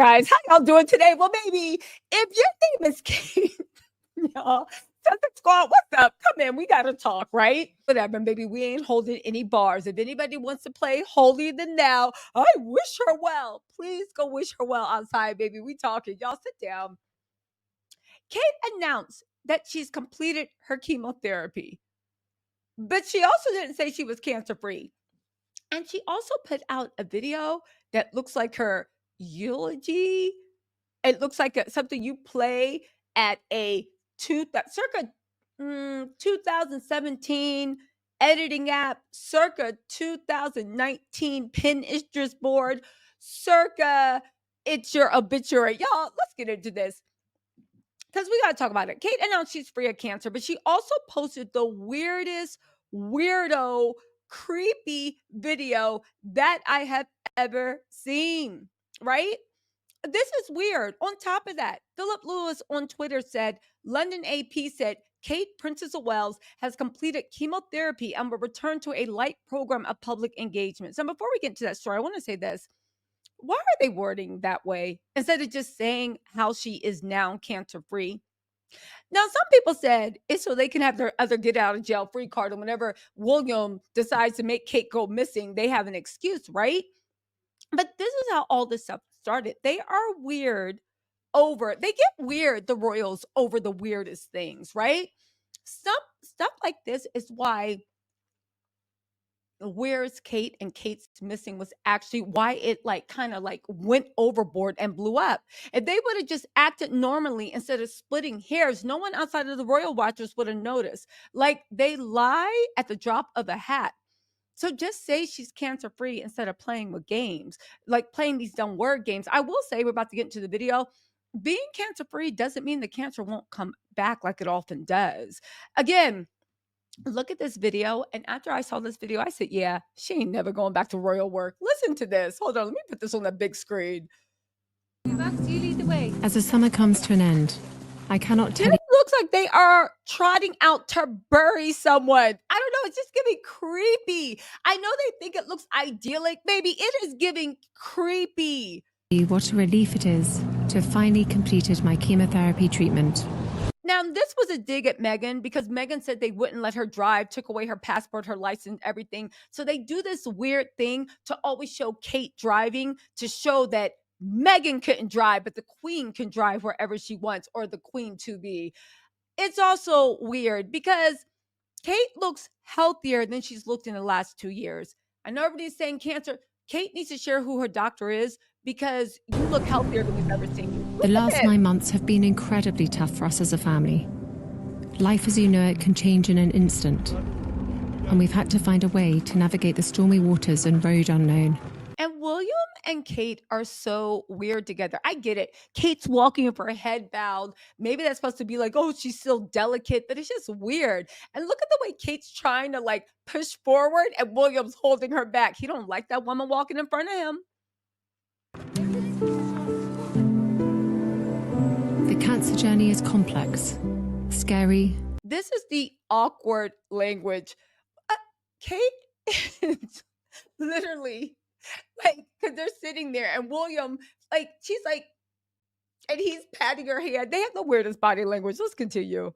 guys. How y'all doing today? Well, baby, if your name is Kate, y'all, Southern Squad, what's up? Come in, we gotta talk, right? Whatever, baby, we ain't holding any bars. If anybody wants to play holier than thou, I wish her well. Please go wish her well outside, baby. We talking. Y'all sit down. Kate announced that she's completed her chemotherapy, but she also didn't say she was cancer free. And she also put out a video that looks like her eulogy. It looks like something you play at a circa 2017 editing app, circa 2019 Pinterest board, circa it's your obituary. Y'all, let's get into this because we got to talk about it. Kate announced she's free of cancer, but she also posted the weirdest, weirdo, creepy video that I have ever seen, right? This is weird. On top of that, Philip Lewis on Twitter said, London AP said, Kate Princess of Wales has completed chemotherapy and will return to a light program of public engagement. So before we get into that story, I want to say this. Why are they wording that way instead of just saying how she is now cancer free? Now, some people said it's so they can have their other get out of jail free card. And whenever William decides to make Kate go missing, they have an excuse, right? But this is how all this stuff started. They are weird they get weird, the royals, over the weirdest things, right? Stuff like this is why Where's Kate and Kate's missing was actually why it kind of went overboard and blew up. If they would have just acted normally instead of splitting hairs, no one outside of the royal watchers would have noticed. Like, they lie at the drop of a hat. So just say she's cancer free instead of playing with games, like playing these dumb word games. I will say, we're about to get into the video. Being cancer free doesn't mean the cancer won't come back like it often does. Again, look at this video. And after I saw this video, I said, yeah, she ain't never going back to royal work. Listen to this. Hold on. Let me put this on the big screen. Max, you lead the way. As the summer comes to an end, I cannot tell you. It looks like they are trotting out to bury someone. I don't know. It's just giving creepy. I know they think it looks idyllic. Baby, it is giving creepy. What a relief it is to have finally completed my chemotherapy treatment. Now, this was a dig at Meghan because Meghan said they wouldn't let her drive, took away her passport, her license, everything. So they do this weird thing to always show Kate driving to show that Meghan couldn't drive, but the queen can drive wherever she wants, or the queen to be. It's also weird because Kate looks healthier than she's looked in the last 2 years. I know everybody's saying cancer. Kate needs to share who her doctor is because you look healthier than we've ever seen you. The last 9 months have been incredibly tough for us as a family. Life as you know it can change in an instant, and we've had to find a way to navigate the stormy waters and road unknown. And William and Kate are so weird together. I get it. Kate's walking with her head bowed. Maybe that's supposed to be like, oh, she's still delicate, but it's just weird. And look at the way Kate's trying to push forward and William's holding her back. He don't like that woman walking in front of him. The cancer journey is complex, scary. This is the awkward language. Kate is literally because they're sitting there and William, she's and he's patting her hand. They have the weirdest body language. Let's continue.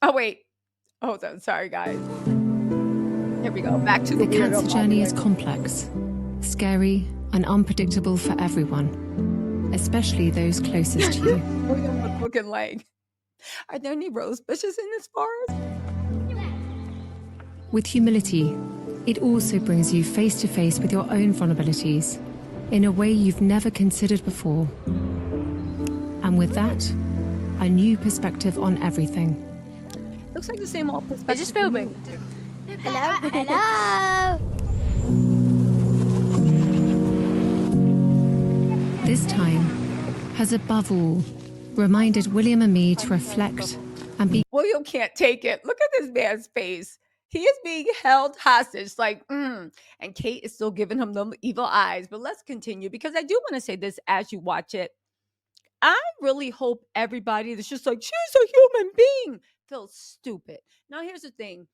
Oh, wait. Hold on. Sorry, guys. Here we go. Back to the cancer journey is complex, scary, and unpredictable for everyone, especially those closest to you. William was looking like, are there any rose bushes in this forest? With humility, it also brings you face to face with your own vulnerabilities in a way you've never considered before. And with that, a new perspective on everything. Looks like the same old perspective. Is this filming? Hello? Hello? This time has above all reminded William and me to reflect and be. William can't take it. Look at this man's face. He is being held hostage, and Kate is still giving him them evil eyes. But let's continue because I do want to say this as you watch it. I really hope everybody that's just like, she's a human being, feels stupid. Now, here's the thing.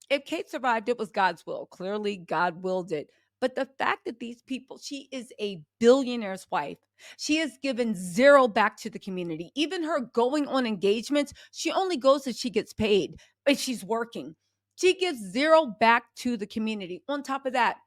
If Kate survived, it was God's will. Clearly, God willed it. But the fact that these people, she is a billionaire's wife. She has given zero back to the community. Even her going on engagements, she only goes if she gets paid, if she's working. She gives zero back to the community. On top of that,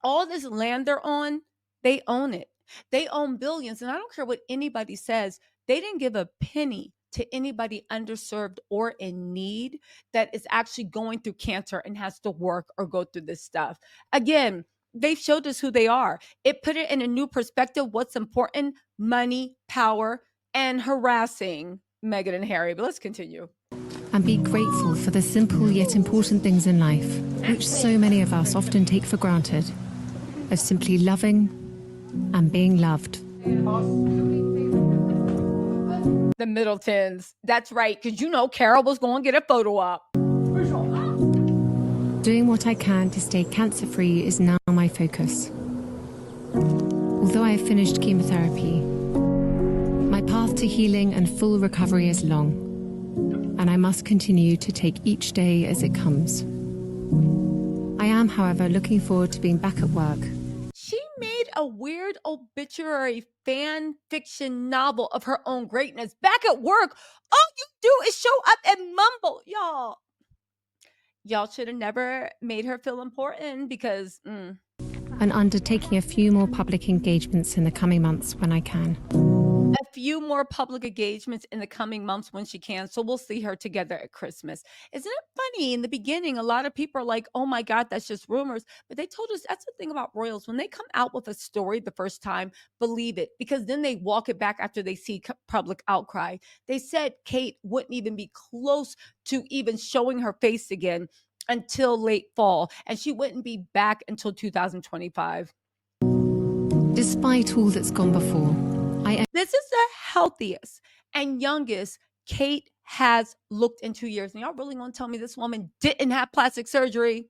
all this land they're on, they own it. They own billions. And I don't care what anybody says, they didn't give a penny to anybody underserved or in need that is actually going through cancer and has to work or go through this stuff. Again, they've showed us who they are. It put it in a new perspective. What's important? Money, power, and harassing Meghan and Harry. But let's continue. And be grateful for the simple yet important things in life, which so many of us often take for granted, of simply loving and being loved. The Middletons. That's right, because you know Carol was going to get a photo op. Doing what I can to stay cancer-free is now my focus. Although I have finished chemotherapy, my path to healing and full recovery is long, and I must continue to take each day as it comes. I am, however, looking forward to being back at work. She made a weird obituary fan fiction novel of her own greatness. Back at work, all you do is show up and mumble. Y'all should have never made her feel important because... And undertaking a few more public engagements in the coming months when I can. A few more public engagements in the coming months when she can. So we'll see her together at Christmas. Isn't it funny? In the beginning, a lot of people are like, oh my God, that's just rumors. But they told us that's the thing about royals. When they come out with a story the first time, believe it, because then they walk it back after they see public outcry. They said Kate wouldn't even be close to even showing her face again until late fall. And she wouldn't be back until 2025. Despite all that's gone before, This is the healthiest and youngest Kate has looked in 2 years. And y'all really gonna tell me this woman didn't have plastic surgery?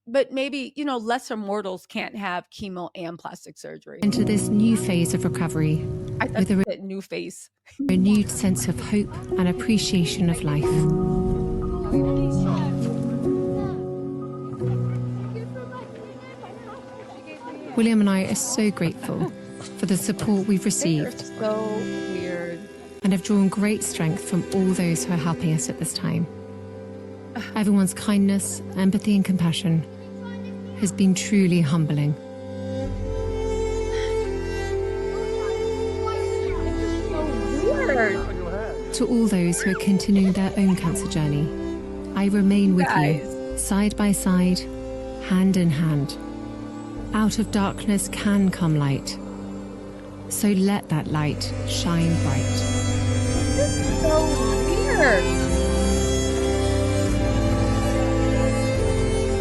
But maybe, lesser mortals can't have chemo and plastic surgery. into this new phase of recovery I with a said new face. renewed sense of hope and appreciation of life. William and I are so grateful for the support we've They're received so weird. and have drawn great strength from all those who are helping us at this time. Everyone's kindness, empathy, and compassion has been truly humbling. Weird. To all those who are continuing their own cancer journey, I remain with you, side by side, hand in hand. Out of darkness can come light. So let that light shine bright. So weird.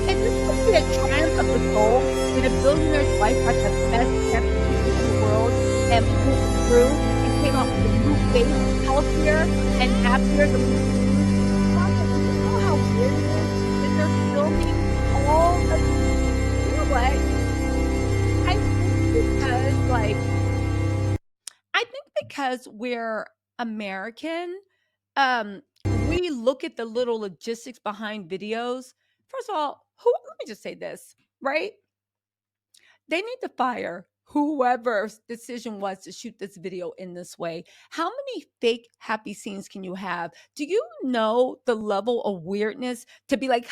And this must be a triumph of the soul that a billionaire's wife got the best kept secret in the world and pulled through and came out with a new face, healthier and happier than we. You know how weird it is that they're filming all of you know what? I think because we're American, we look at the little logistics behind videos. First of all, let me just say this, right? They need to fire whoever's decision was to shoot this video in this way. How many fake happy scenes can you have? Do you know the level of weirdness to be like,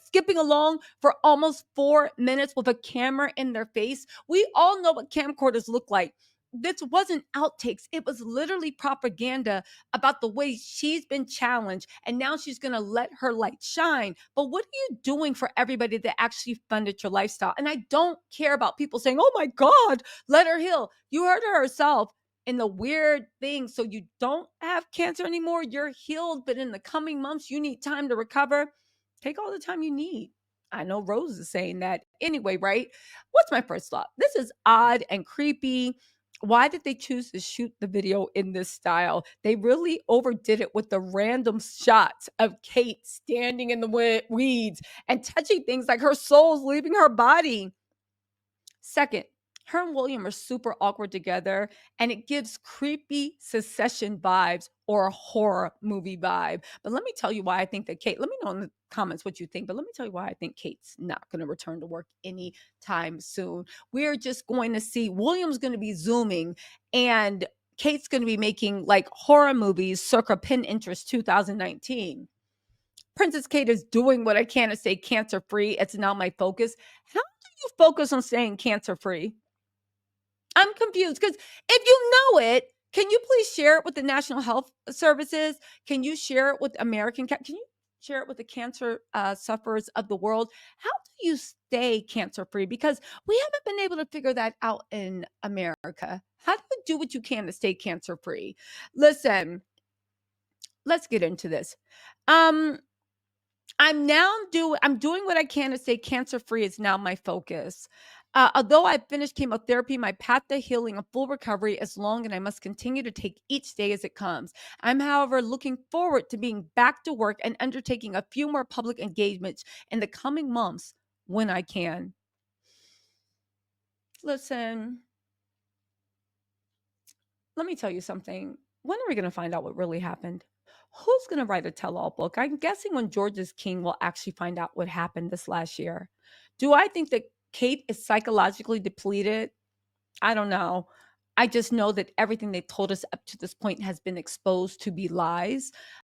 skipping along for almost 4 minutes with a camera in their face? We all know what camcorders look like. This wasn't outtakes. It was literally propaganda about the way she's been challenged and now she's going to let her light shine. But what are you doing for everybody that actually funded your lifestyle? And I don't care about people saying, oh my God, let her heal. You heard her herself in the weird thing. So you don't have cancer anymore. You're healed. But in the coming months, you need time to recover. Take all the time you need. I know Rose is saying that. Anyway, right? What's my first thought? This is odd and creepy. Why did they choose to shoot the video in this style? They really overdid it with the random shots of Kate standing in the weeds and touching things like her soul's leaving her body. Second, Her and William are super awkward together, and it gives creepy secession vibes or a horror movie vibe. But let me tell you why I think that Kate, let me know in the comments what you think, but let me tell you why I think Kate's not going to return to work anytime soon. We're just going to see William's going to be Zooming, and Kate's going to be making like horror movies circa Pinterest 2019. Princess Kate is doing what I can to stay cancer free. It's now my focus. How do you focus on staying cancer free? I'm confused because if you know it, can you please share it with the National Health Services? Can you share it with can you share it with the cancer sufferers of the world? How do you stay cancer free? Because we haven't been able to figure that out in America. How do you do what you can to stay cancer free? Listen, let's get into this. I'm doing what I can to stay cancer free is now my focus. Although I've finished chemotherapy, my path to healing and full recovery is long, and I must continue to take each day as it comes. I'm, however, looking forward to being back to work and undertaking a few more public engagements in the coming months when I can. Listen, let me tell you something. When are we going to find out what really happened? Who's going to write a tell-all book? I'm guessing when George is king, we'll actually find out what happened this last year. Do I think that Kate is psychologically depleted? I don't know. I just know that everything they've told us up to this point has been exposed to be lies.